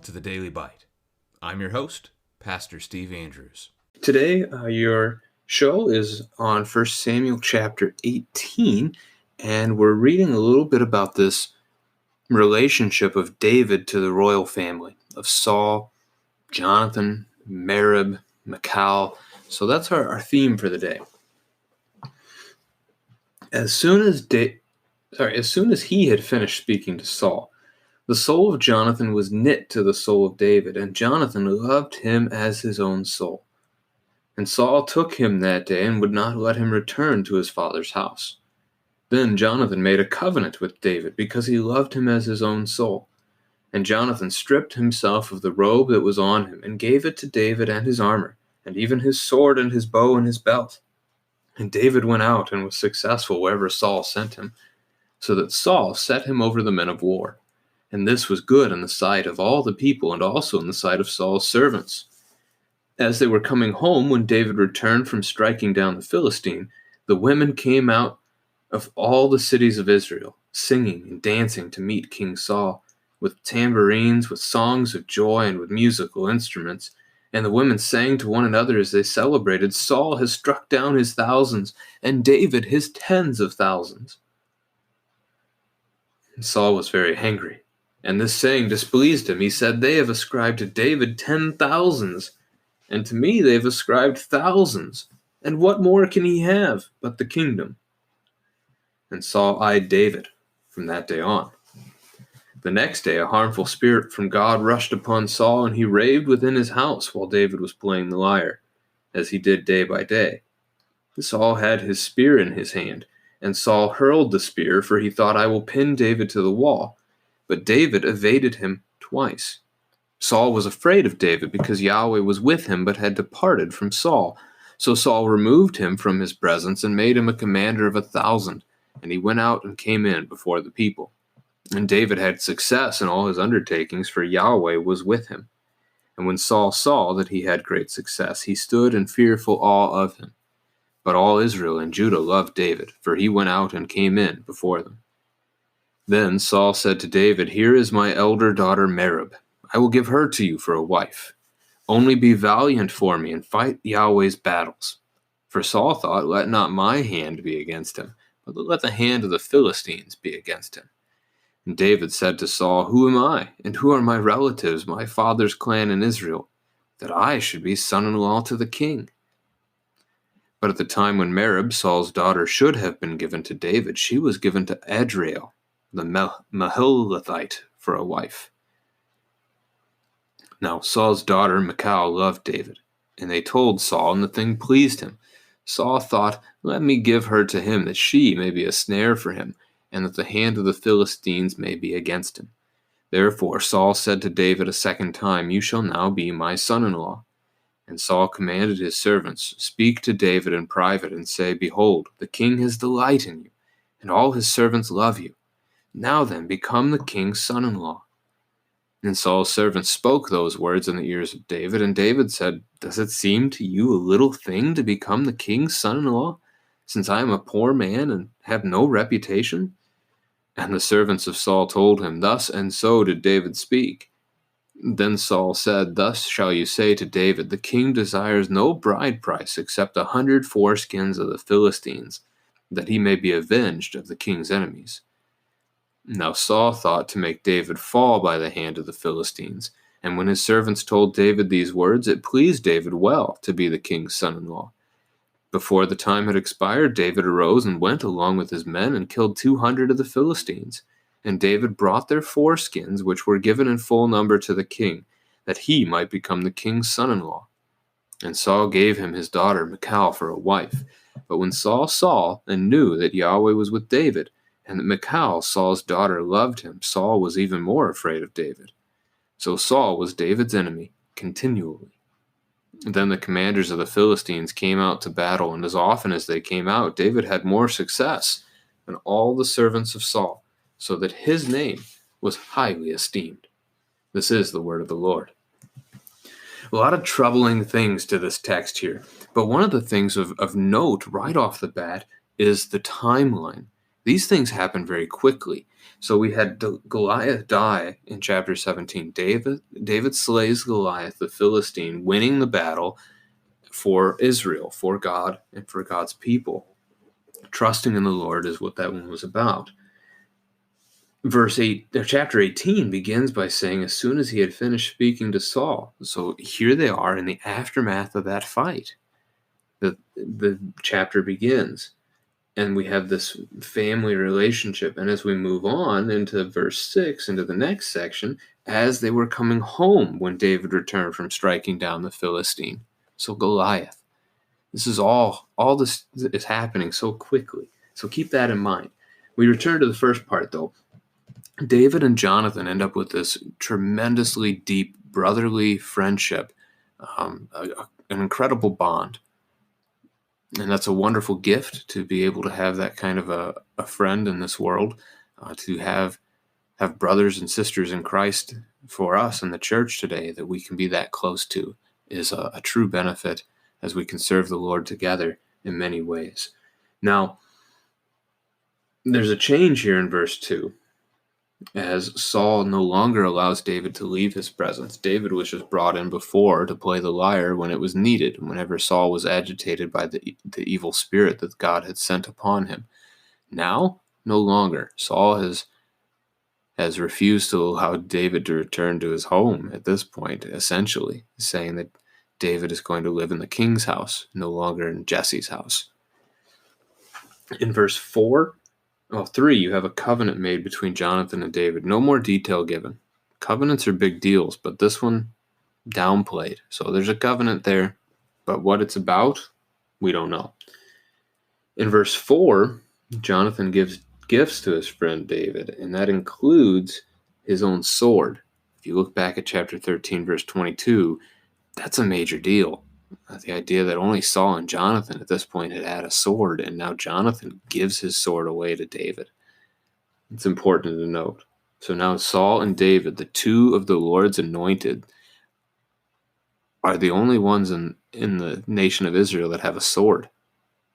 to the Daily Bite. I'm your host, Pastor Steve Andrews. Today, your show is on 1 Samuel chapter 18, and we're reading a little bit about this relationship of David to the royal family, of Saul, Jonathan, Merib, Michal. So that's our theme for the day. As soon as he had finished speaking to Saul, the soul of Jonathan was knit to the soul of David, and Jonathan loved him as his own soul. And Saul took him that day and would not let him return to his father's house. Then Jonathan made a covenant with David because he loved him as his own soul. And Jonathan stripped himself of the robe that was on him and gave it to David and his armor, and even his sword and his bow and his belt. And David went out and was successful wherever Saul sent him, so that Saul set him over the men of war. And this was good in the sight of all the people and also in the sight of Saul's servants. As they were coming home, when David returned from striking down the Philistine, the women came out of all the cities of Israel, singing and dancing to meet King Saul, with tambourines, with songs of joy, and with musical instruments. And the women sang to one another as they celebrated, "Saul has struck down his thousands, and David his tens of thousands." And Saul was very angry, and this saying displeased him. He said, "They have ascribed to David 10,000s, and to me they have ascribed thousands. And what more can he have but the kingdom?" And Saul eyed David from that day on. The next day a harmful spirit from God rushed upon Saul, and he raved within his house while David was playing the lyre, as he did day by day. Saul had his spear in his hand, and Saul hurled the spear, for he thought, "I will pin David to the wall." But David evaded him twice. Saul was afraid of David because Yahweh was with him but had departed from Saul. So Saul removed him from his presence and made him a commander of 1,000, and he went out and came in before the people. And David had success in all his undertakings, for Yahweh was with him. And when Saul saw that he had great success, he stood in fearful awe of him. But all Israel and Judah loved David, for he went out and came in before them. Then Saul said to David, "Here is my elder daughter Merib. I will give her to you for a wife. Only be valiant for me and fight Yahweh's battles." For Saul thought, "Let not my hand be against him, but let the hand of the Philistines be against him." And David said to Saul, "Who am I, and who are my relatives, my father's clan in Israel, that I should be son-in-law to the king?" But at the time when Merib, Saul's daughter, should have been given to David, she was given to Adriel, the Maholathite, for a wife. Now Saul's daughter Michal loved David, and they told Saul, and the thing pleased him. Saul thought, "Let me give her to him, that she may be a snare for him, and that the hand of the Philistines may be against him." Therefore Saul said to David a second time, "You shall now be my son-in-law." And Saul commanded his servants, "Speak to David in private, and say, Behold, the king has delight in you, and all his servants love you. Now then, become the king's son-in-law." And Saul's servants spoke those words in the ears of David, and David said, "Does it seem to you a little thing to become the king's son-in-law, since I am a poor man and have no reputation?" And the servants of Saul told him, "Thus and so did David speak." Then Saul said, "Thus shall you say to David, the king desires no bride price except 100 foreskins of the Philistines, that he may be avenged of the king's enemies." Now Saul thought to make David fall by the hand of the Philistines, and when his servants told David these words, it pleased David well to be the king's son-in-law. Before the time had expired, David arose and went along with his men and killed 200 of the Philistines. And David brought their foreskins, which were given in full number to the king, that he might become the king's son-in-law. And Saul gave him his daughter Michal for a wife. But when Saul saw and knew that Yahweh was with David, and that Michal, Saul's daughter, loved him, Saul was even more afraid of David. So Saul was David's enemy continually. Then the commanders of the Philistines came out to battle, and as often as they came out, David had more success than all the servants of Saul, so that his name was highly esteemed. This is the word of the Lord. A lot of troubling things to this text here, but one of the things of note right off the bat is the timeline. These things happen very quickly. So we had Goliath die in chapter 17. David slays Goliath, the Philistine, winning the battle for Israel, for God, and for God's people. Trusting in the Lord is what that one was about. Chapter 18 begins by saying, as soon as he had finished speaking to Saul. So here they are in the aftermath of that fight. The chapter begins, and we have this family relationship. And as we move on into verse 6, into the next section, as they were coming home when David returned from striking down the Philistine. So Goliath. This is all this is happening so quickly. So keep that in mind. We return to the first part, though. David and Jonathan end up with this tremendously deep brotherly friendship, an incredible bond. And that's a wonderful gift to be able to have that kind of a friend in this world, to have brothers and sisters in Christ for us in the church today that we can be that close to is a true benefit as we can serve the Lord together in many ways. Now, there's a change here in verse 2. As Saul no longer allows David to leave his presence. David was just brought in before to play the lyre when it was needed, whenever Saul was agitated by the evil spirit that God had sent upon him. Now, no longer. Saul has refused to allow David to return to his home at this point, essentially, saying that David is going to live in the king's house, no longer in Jesse's house. In verse 3, you have a covenant made between Jonathan and David. No more detail given. Covenants are big deals, but this one downplayed. So there's a covenant there, but what it's about, we don't know. In verse 4, Jonathan gives gifts to his friend David, and that includes his own sword. If you look back at chapter 13, verse 22, that's a major deal. The idea that only Saul and Jonathan at this point had a sword, and now Jonathan gives his sword away to David. It's important to note. So now Saul and David, the two of the Lord's anointed, are the only ones in the nation of Israel that have a sword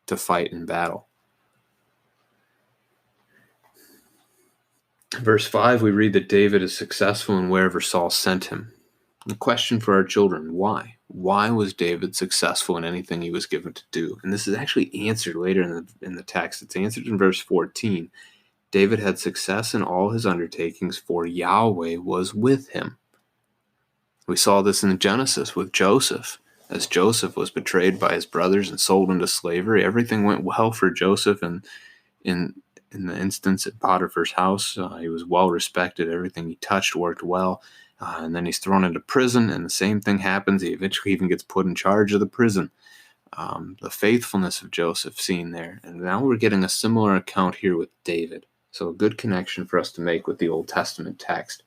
to fight in battle. Verse 5, we read that David is successful in wherever Saul sent him. The question for our children, why? Why was David successful in anything he was given to do? And this is actually answered later in the text. It's answered in verse 14. David had success in all his undertakings, for Yahweh was with him. We saw this in Genesis with Joseph. As Joseph was betrayed by his brothers and sold into slavery, everything went well for Joseph, and in the instance at Potiphar's house, he was well respected. Everything he touched worked well. And then he's thrown into prison, and the same thing happens. He eventually even gets put in charge of the prison. The faithfulness of Joseph seen there. And now we're getting a similar account here with David. So a good connection for us to make with the Old Testament text.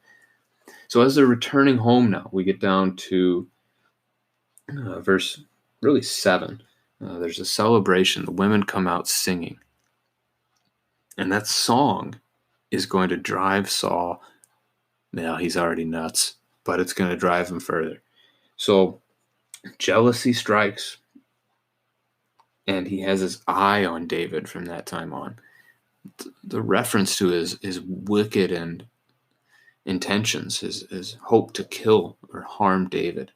So as they're returning home now, we get down to verse 7. There's a celebration. The women come out singing. And that song is going to drive Saul. Now, he's already nuts, but it's going to drive him further. So jealousy strikes, and he has his eye on David from that time on. The reference to his wicked and intentions, his hope to kill or harm David,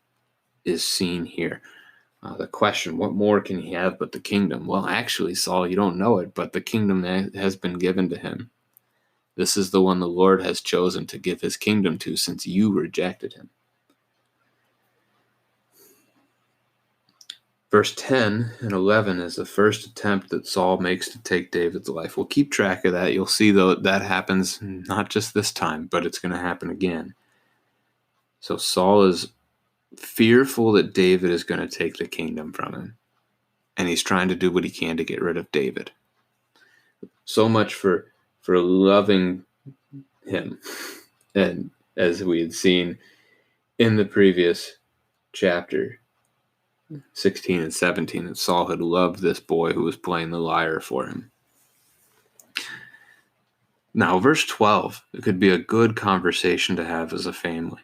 is seen here. The question, what more can he have but the kingdom? Well, actually, Saul, you don't know it, but the kingdom has been given to him. This is the one the Lord has chosen to give his kingdom to, since you rejected him. Verse 10 and 11 is the first attempt that Saul makes to take David's life. We'll keep track of that. You'll see, though, that happens not just this time, but it's going to happen again. So Saul is fearful that David is going to take the kingdom from him, and he's trying to do what he can to get rid of David. So much for loving him. And as we had seen in the previous chapter 16 and 17, that Saul had loved this boy who was playing the lyre for him. Now, verse 12, it could be a good conversation to have as a family.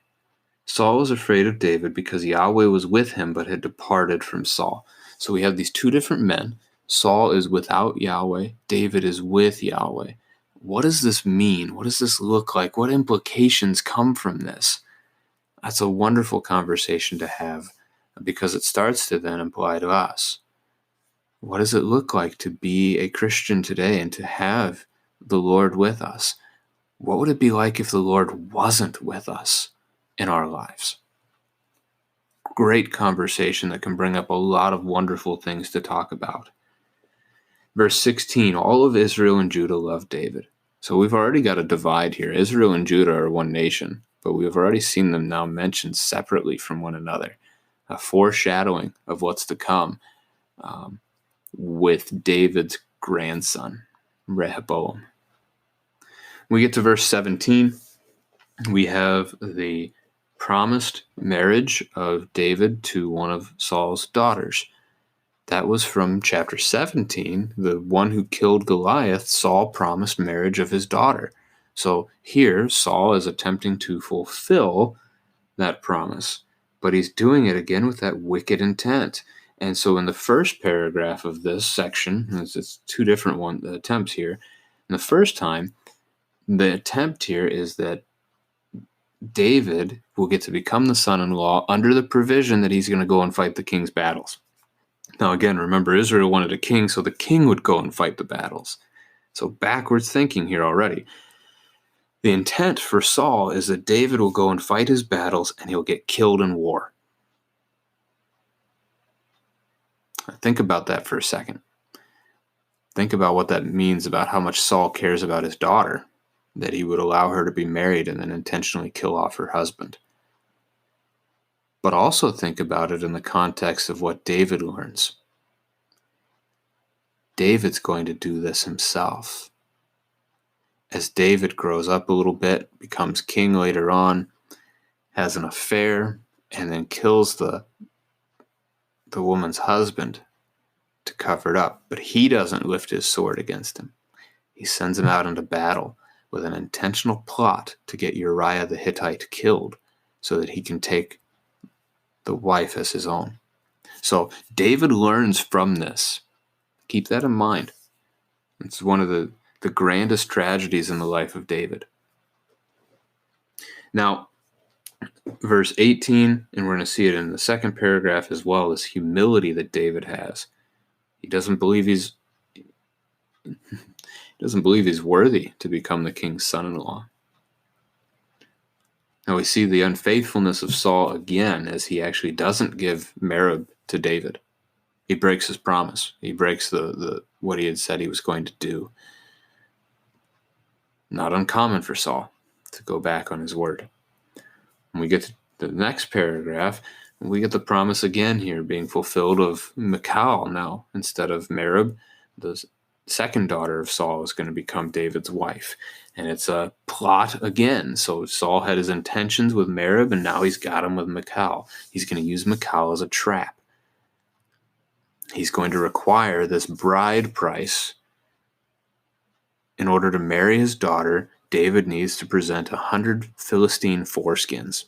Saul was afraid of David because Yahweh was with him but had departed from Saul. So we have these two different men. Saul is without Yahweh. David is with Yahweh. What does this mean? What does this look like? What implications come from this? That's a wonderful conversation to have, because it starts to then apply to us. What does it look like to be a Christian today and to have the Lord with us? What would it be like if the Lord wasn't with us in our lives? Great conversation that can bring up a lot of wonderful things to talk about. Verse 16, all of Israel and Judah loved David. So we've already got a divide here. Israel and Judah are one nation, but we've already seen them now mentioned separately from one another, a foreshadowing of what's to come with David's grandson, Rehoboam. We get to verse 17. We have the promised marriage of David to one of Saul's daughters. That was from chapter 17. The one who killed Goliath, Saul promised marriage of his daughter. So here, Saul is attempting to fulfill that promise, but he's doing it again with that wicked intent. And so in the first paragraph of this section, it's two different attempts here. In the first time, the attempt here is that David will get to become the son-in-law under the provision that he's going to go and fight the king's battles. Now again, remember, Israel wanted a king, so the king would go and fight the battles. So backwards thinking here already. The intent for Saul is that David will go and fight his battles and he'll get killed in war. Think about that for a second. Think about what that means about how much Saul cares about his daughter, that he would allow her to be married and then intentionally kill off her husband. But also think about it in the context of what David learns. David's going to do this himself. As David grows up a little bit, becomes king later on, has an affair, and then kills the woman's husband to cover it up. But he doesn't lift his sword against him. He sends him out into battle with an intentional plot to get Uriah the Hittite killed so that he can take the wife as his own. So David learns from this. Keep that in mind. It's one of the grandest tragedies in the life of David. Now, verse 18, and we're going to see it in the second paragraph as well, is humility that David has. He doesn't believe he's worthy to become the king's son-in-law. Now we see the unfaithfulness of Saul again as he actually doesn't give Merib to David. He breaks his promise. He breaks the what he had said he was going to do. Not uncommon for Saul to go back on his word. When we get to the next paragraph, we get the promise again here being fulfilled of Michal now instead of Merib. The second daughter of Saul is going to become David's wife. And it's a plot again. So Saul had his intentions with Merib, and now he's got him with Michal. He's going to use Michal as a trap. He's going to require this bride price. In order to marry his daughter, David needs to present 100 Philistine foreskins.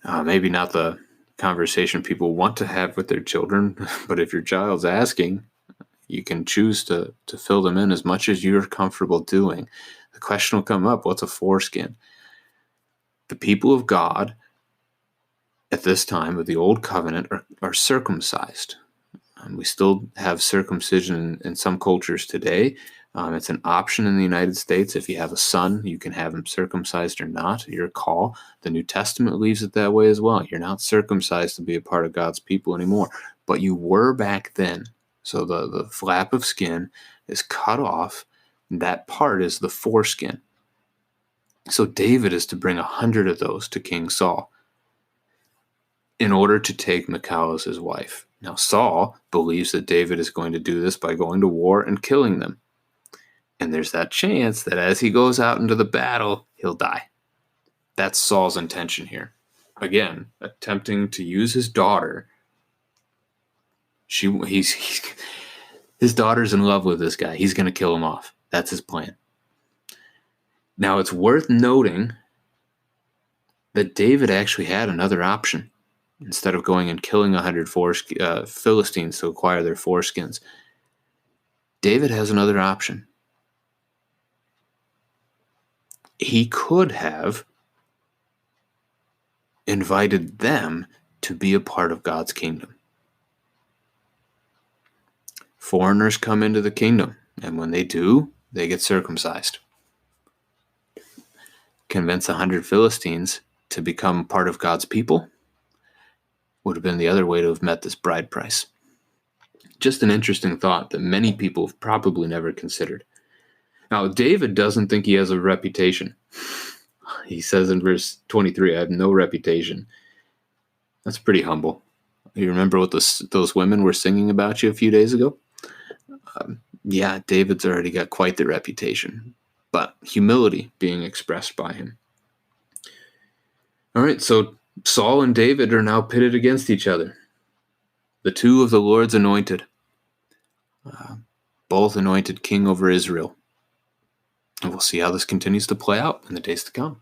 Maybe not the conversation people want to have with their children, but if your child's asking, you can choose to fill them in as much as you're comfortable doing. The question will come up, what's a foreskin? The people of God at this time of the Old Covenant are circumcised. We still have circumcision in some cultures today. It's an option in the United States. If you have a son, you can have him circumcised or not. Your call. The New Testament leaves it that way as well. You're not circumcised to be a part of God's people anymore, but you were back then. So the flap of skin is cut off. That part is the foreskin. So David is to bring 100 of those to King Saul in order to take Michal as his wife. Now Saul believes that David is going to do this by going to war and killing them. And there's that chance that as he goes out into the battle, he'll die. That's Saul's intention here. Again, attempting to use his daughter. His daughter's in love with this guy. He's going to kill him off. That's his plan. Now, it's worth noting that David actually had another option. instead of going and killing 100 Philistines to acquire their foreskins, David has another option. He could have invited them to be a part of God's kingdom. Foreigners come into the kingdom, and when they do, they get circumcised. Convince 100 Philistines to become part of God's people would have been the other way to have met this bride price. Just an interesting thought that many people have probably never considered. Now, David doesn't think he has a reputation. He says in verse 23, I have no reputation. That's pretty humble. You remember what those women were singing about you a few days ago? Yeah, David's already got quite the reputation, but humility being expressed by him. All right, so Saul and David are now pitted against each other. The two of the Lord's anointed, both anointed king over Israel. And we'll see how this continues to play out in the days to come.